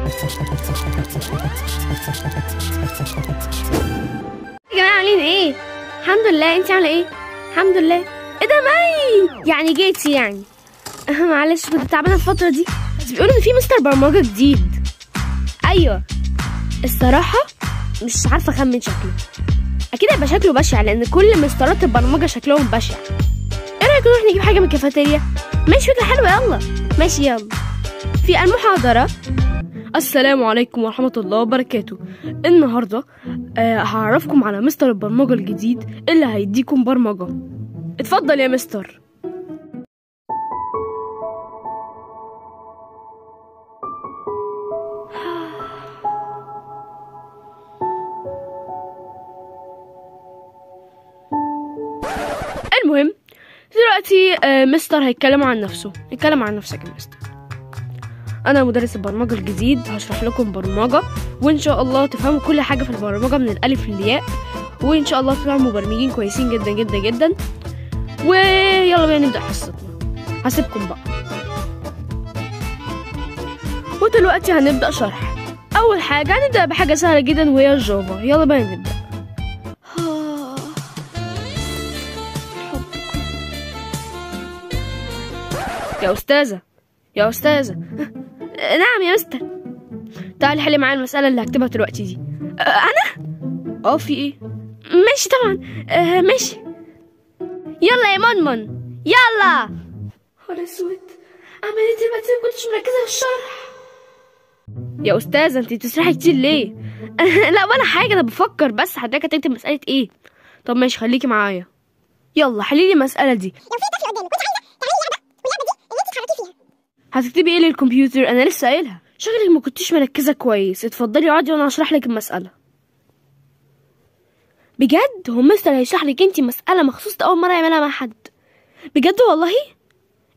يا جماعه عاملين ايه؟ الحمد لله. انت عامله ايه؟ الحمد لله. ايه ده مي؟ يعني جيتي يعني؟ معلش كنت تعبانه الفتره دي، بس بيقولوا ان في مستر برمجه جديد. ايوه الصراحه مش عارفه اخمن شكله. اكيد هيبقى شكله بشع لان كل مسترات البرمجه شكلهم بشع. ايه رايك نروح نجيب حاجه من الكافيتيريا؟ ماشي، فكره حلوه، يلا. ماشي يلا. في المحاضره. السلام عليكم ورحمه الله وبركاته. النهارده هعرفكم على مستر البرمجه الجديد اللي هيديكم برمجه. اتفضل يا مستر. المهم دلوقتي مستر هيتكلم عن نفسه. اتكلم عن نفسك يا مستر. انا مدرس البرمجه الجديد، هشرح لكم برمجه وان شاء الله تفهموا كل حاجه في البرمجه من الالف للياء، وان شاء الله تطلعوا مبرمجين كويسين جدا جدا جدا. ويلا بينا نبدا حصتنا. هسيبكم بقى. ودلوقتي هنبدا شرح. اول حاجه هنبدا بحاجه سهله جدا وهي الجافا. يلا بينا نبدا. يا أستاذة، يا أستاذة. نعم يا مستر. تعالي حلي معايا المسألة اللي هكتبها دلوقتي دي. أنا؟ في إيه؟ ماشي طبعا. ماشي. يلا يا منمن، يلا. نهار أسود، عملت دلوقتي ما كنتش مركزة في الشرح. يا أستاذة أنتي بتسرحي كتير ليه؟ لا ولا حاجة، أنا بفكر بس حضرتك هتكتب مسألة إيه؟ طب ماشي خليكي معايا. يلا حلي لي المسألة دي. لو في طفل قدامك وانت عايزه تعملي اللعبه دي اللي انت تتحركي فيها. هتكتبي ايه للكمبيوتر؟ انا لسه قايلها. شغلك ما كنتيش مركزه كويس. اتفضلي اقعدي وانا هشرح لك المساله. بجد هو مستر هيشرح لك انتي مساله مخصوص اول مره يعملها مع حد؟ بجد والله؟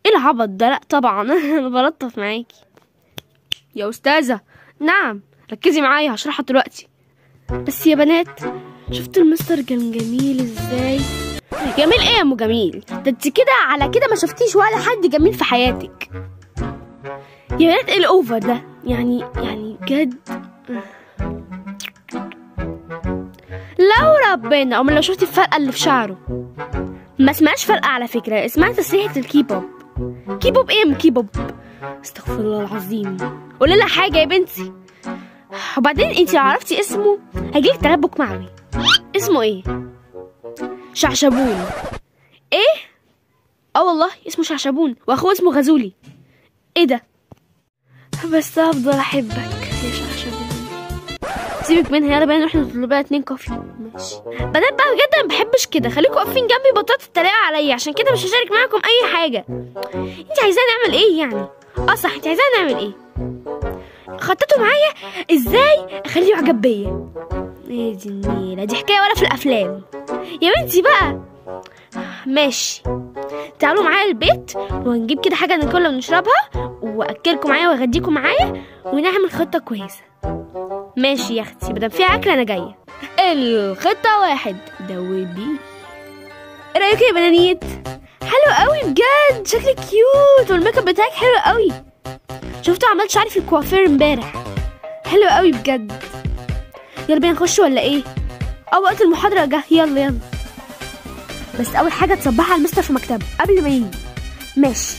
ايه العبط ده؟ لا طبعا. انا بلطف معاكي. يا استاذه. نعم ركزي معايا هشرحها دلوقتي. بس يا بنات شفتوا المستر كان جميل ازاي؟ جميل ايه يا ام جميل؟ ده انت كده على كده ما شفتيش ولا حد جميل في حياتك. يا بنات ايه الاوفر ده؟ يعني بجد. لو ربنا امال لو شفتي الفرقه اللي في شعره. ما اسمهاش فرقه على فكره، اسمها تسريحه الكيبوب. كيبوب ايه يا ام كيبوب؟ استغفر الله العظيم. قولي لها حاجه يا بنتي. وبعدين انت لو عرفتي اسمه هيجيلك تلبك معوي. اسمه ايه؟ شعشبون. ايه؟ والله اسمه شعشبون واخوه اسمه غزولي. ايه ده؟ بس هفضل احبك يا شعشبون. سيبك منها، يلا بينا نروح نطلب لها 2 كوفي. ماشي بنات بقى بجد انا مبحبش كده. خليكم واقفين جنبي بطلت تتريقوا عليا، عشان كده مش هشارك معاكم اي حاجه. انت عايزانا نعمل ايه يعني؟ صح، انت عايزانا نعمل ايه؟ خططوا معايا ازاي اخليه يعجب بيا. ايه دي النيله دي؟ حكايه ولا في الافلام يا بنتي بقى. ماشي تعالوا معايا البيت ونجيب كده حاجه ناكلها ونشربها واكلكم معايا واغديكم معايا ونعمل خطه كويسه. ماشي يا اختي، مادام فيها اكل انا جايه. الخطه 1 دوبي. ايه رايك يا بنانيت؟ حلو قوي بجد، شكلك كيوت والميك اب بتاعك حلو قوي. شفتوا عملت شعري في الكوافير امبارح، حلو قوي بجد. يلا بينا نخش ولا ايه؟ وقت المحاضره جه. يلا يلا، بس اول حاجه تصبحي على المستر في مكتبه قبل ما يجي. ماشي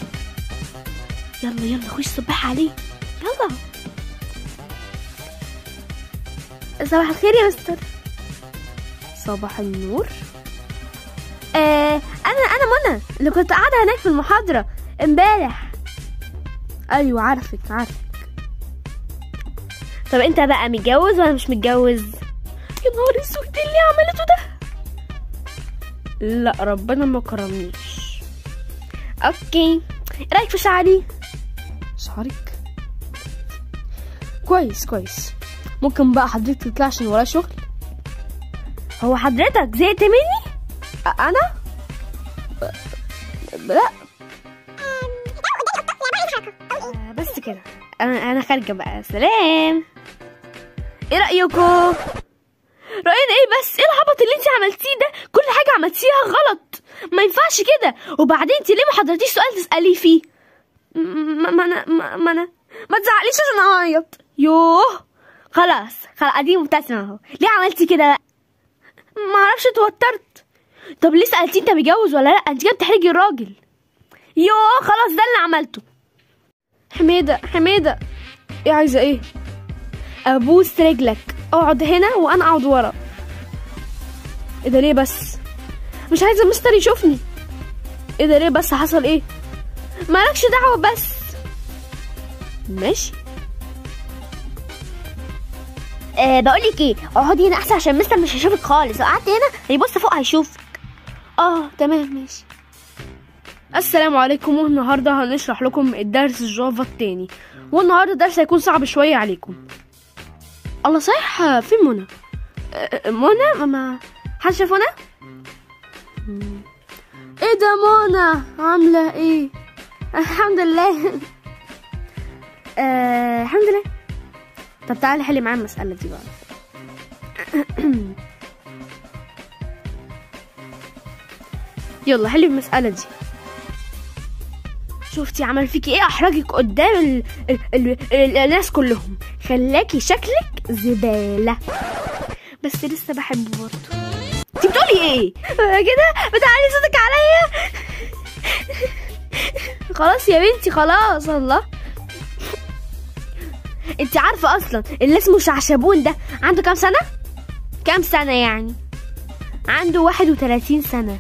يلا يلا خش صبحي عليه. يلا. صباح الخير يا مستر. صباح النور. انا منى اللي كنت قاعده هناك في المحاضره امبارح. ايوه عارفك. طب انت بقى متجوز ولا مش متجوز؟ يا نهار اسود ايه اللي عملته ده؟ لا ربنا ما كرمنيش. اوكي. ايه رايك في شعري؟ شعرك كويس. ممكن بقى حضرتك تطلع عشان ورايا شغل؟ هو حضرتك زهقت مني؟ انا؟ لا بس كده. انا خارجه بقى. سلام. ايه رايكم؟ رأينا ايه بس؟ ايه العبط اللي انت عملتيه ده؟ كل حاجه عملتيها غلط، ما ينفعش كده. وبعدين انت ليه ما حضرتيش سؤال تساليه فيه؟ ما تزعقليش عشان اعيط. يوه خلاص ادي مبتسمه اهو. ليه عملتي كده؟ لا ما اعرفش، اتوترت. طب ليه سالتي انت متجوز ولا لا؟ انت كده بتحرجي الراجل. يوه خلاص ده اللي عملته. حميده ايه عايزه ايه؟ ابوس رجلك، اقعد هنا وانا اقعد ورا. ايه ده ليه بس؟ مش عايزه مستر يشوفني. ايه ده ليه بس؟ حصل ايه؟ مالكش دعوه بس. ماشي. بقولك ايه، اقعدي هنا احسن عشان مستر مش هيشوفك خالص. لو قعدت هنا هيبص فوق هيشوفك. تمام ماشي. السلام عليكم، والنهارده هنشرح لكم الدرس الجافا التاني، والنهارده الدرس هيكون صعب شويه عليكم. الله صحيح، فين منى؟ منى ما حد شاف منى؟ ايه ده منى عامله ايه؟ الحمد لله. الحمد لله. طب تعالي حلي معايا المسألة دي بقى. يلا حلي المسألة دي. شفتي عمل فيكي ايه؟ احرجك قدام الناس كلهم، خلاكي شكلك زبالة، بس لسه بحبه برضه. انت بتقولي ايه كده؟ بتعلي صوتك عليا. خلاص يا بنتي خلاص. الله، انت عارفه اصلا اللي اسمه شعشبون ده عنده كام سنه؟ كام سنه يعني؟ عنده 31 سنه.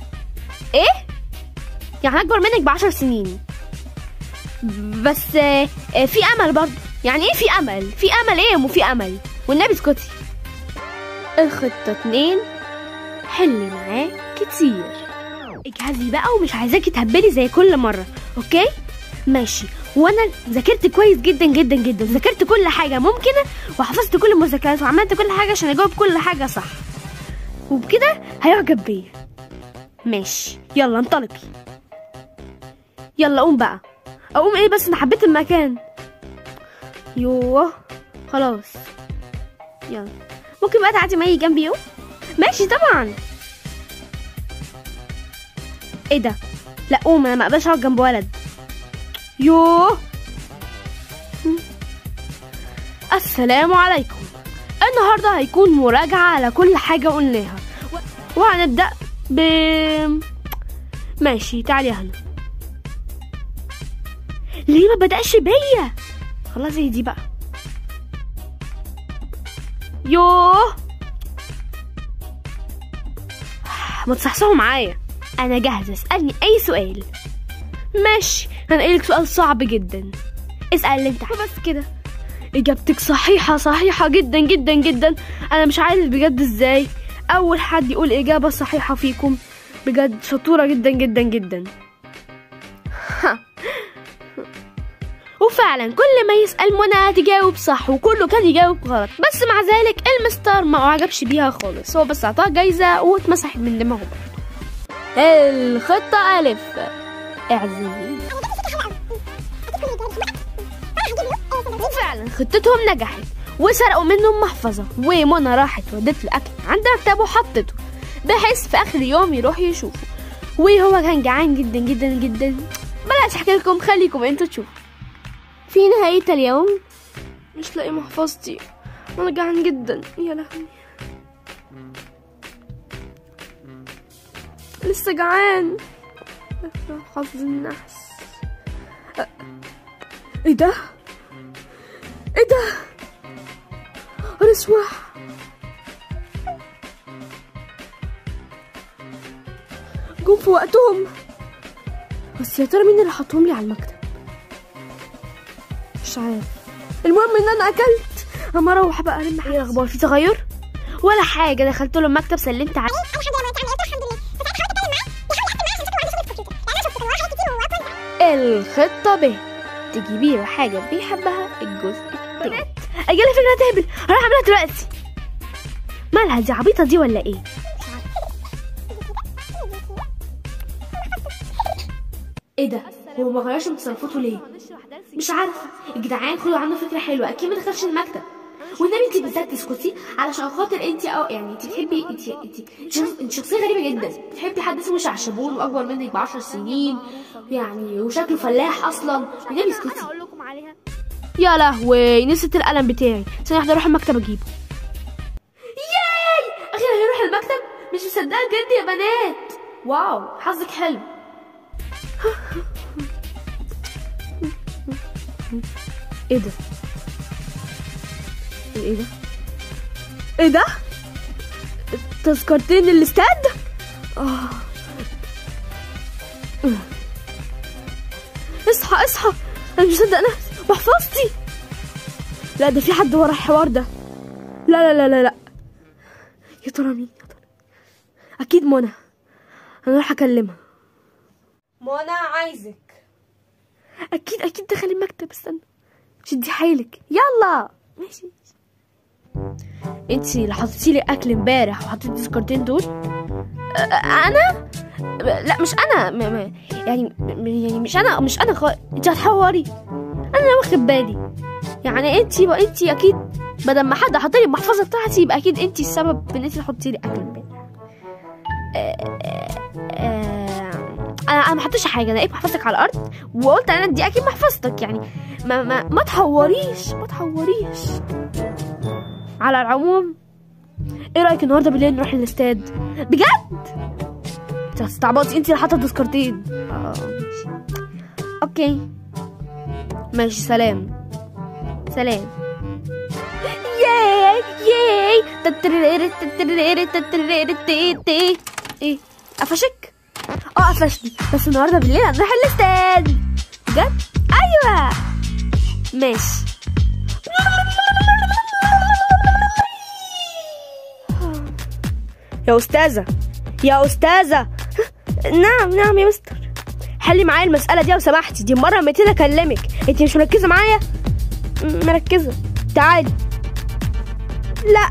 ايه يعني؟ اكبر منك ب10 سنين. بس في امل برضه. يعني ايه في امل؟ في امل ايه وفي امل؟ والنبي اسكتي. الخطه 2 حلي معاه كتير. اجهزي بقى ومش عايزاكي تهبلي زي كل مره، اوكي؟ ماشي. وانا ذاكرت كويس جدا جدا جدا، ذاكرت كل حاجه ممكنه وحفظت كل المذاكرات وعملت كل حاجه عشان اجاوب كل حاجه صح، وبكده هيعجب بيا. ماشي يلا انطلقي. يلا قوم بقى. اقوم ايه بس؟ انا حبيت المكان. يوه خلاص يلا. ممكن بقى تعدي معايا جنبي يوم؟ ماشي طبعا. ايه ده؟ لا قوم، انا ما اقدرش اقعد جنب ولد. يوه. السلام عليكم. النهارده هيكون مراجعة على كل حاجة قلناها، وهنبدأ ب ماشي. تعالي هنا. ليه ما بدأش بيا؟ خلاص زي دي بقى. يوه ما تصحصحوا معايا. انا جاهزة، اسألني اي سؤال. ماشي، هنقلك سؤال صعب جدا. اسأل اللي انت بس كده. اجابتك صحيحة جدا جدا جدا. انا مش عارف بجد ازاي اول حد يقول اجابة صحيحة فيكم. بجد شطورة جدا جدا جدا. وفعلا كل ما يسأل منى تجاوب صح، وكله كان يجاوب غلط، بس مع ذلك المستر ما اعجبش بيها خالص. هو بس اعطاها جايزة واتمسحت من دماغه برضه. الخطة ألف، اعزمي. وفعلا خطتهم نجحت، وسرقوا منهم محفظة، ومنى راحت ودت له أكل عند مكتبه وحطته بحيث في آخر يوم يروح يشوفه. وهو كان جعان جدا جدا جدا. بلاش احكي لكم، خليكم انتوا تشوفوا. في نهاية اليوم مش لاقي محفظتي، انا جعان جدا. يا لهوي لسه جعان. حظ النحس. ايه ده؟ رسوة. جم في وقتهم، بس يا ترى مين اللي حطهم لي على المكتب؟ مش عارف. المهم ان انا اكلت. اما اروح بقى الم. ايه الاخبار؟ في تغير ولا حاجه؟ دخلت له المكتب سلمت عليه. الخطه ب تجيبي له حاجه بيحبها. الجزء التاني اجيلي فكره تهبل، هروح اعملها دلوقتي. مالها دي؟ عبيطه دي ولا ايه؟ ايه ده؟ هو ما غيرش من تصرفاته ليه؟ مش عارفه. الجدعان خدوا عنه فكره حلوه، اكيد ما دخلش المكتب. والنبي انت بالذات تسكتي علشان خاطر انت يعني انت بتحبي انت شخصيه غريبه جدا. بتحبي حد اسمه شعشبون واكبر منك ب10 سنين يعني، وشكله فلاح اصلا. والنبي اسكتي. يا لهوي نسيت القلم بتاعي. ثانية واحدة اروح المكتب اجيبه. ياي اخيرا هنروح المكتب. مش مصدقة بجد يا بنات. واو حظك حلو. ايه ده؟ ايه ده؟ ايه ده؟ تذكرتين للاستاد؟ اصحى اصحى، انا مش مصدق نفسي. محفظتي. لا ده في حد ورا الحوار ده. لا لا لا لا لا. يا ترى مين؟ يا ترى اكيد منى. انا راح اكلمها. منى عايزك. اكيد دخل المكتب. استنى شدي حيلك يلا. ماشي. انتي اللي حطيتي لي اكل امبارح وحطيتي التذكرتين دول؟ انا؟ لا مش انا. يعني مش انا انتي هتحوري. انا واخد بالي. يعني انتي اكيد بدل ما حد حط لي المحفظه بتاعتي يبقى اكيد انتي السبب ان انتي تحطي لي اكل امبارح. انا ما حطيتش حاجه. انا لقيت محفظتك على الارض وقلت انا دي اكيد محفظتك. يعني ما تحوريش. على العموم ايه رايك النهارده بالليل نروح الاستاد؟ بجد؟ انت هتستعبطي. انت اللي حاطه تذكرتين. ماشي. اوكي ماشي. سلام. ياي ايه قفشك؟ قفشني. بس النهارده بالليل هنروح الاستاد. بجد؟ ايوه ماشي. يا أستاذة. نعم يا مستر. حلي معايا المسألة دي لو سمحتي. دي مرة 200 أكلمك. أنت مش مركزة معايا؟ مركزة. تعالي. لأ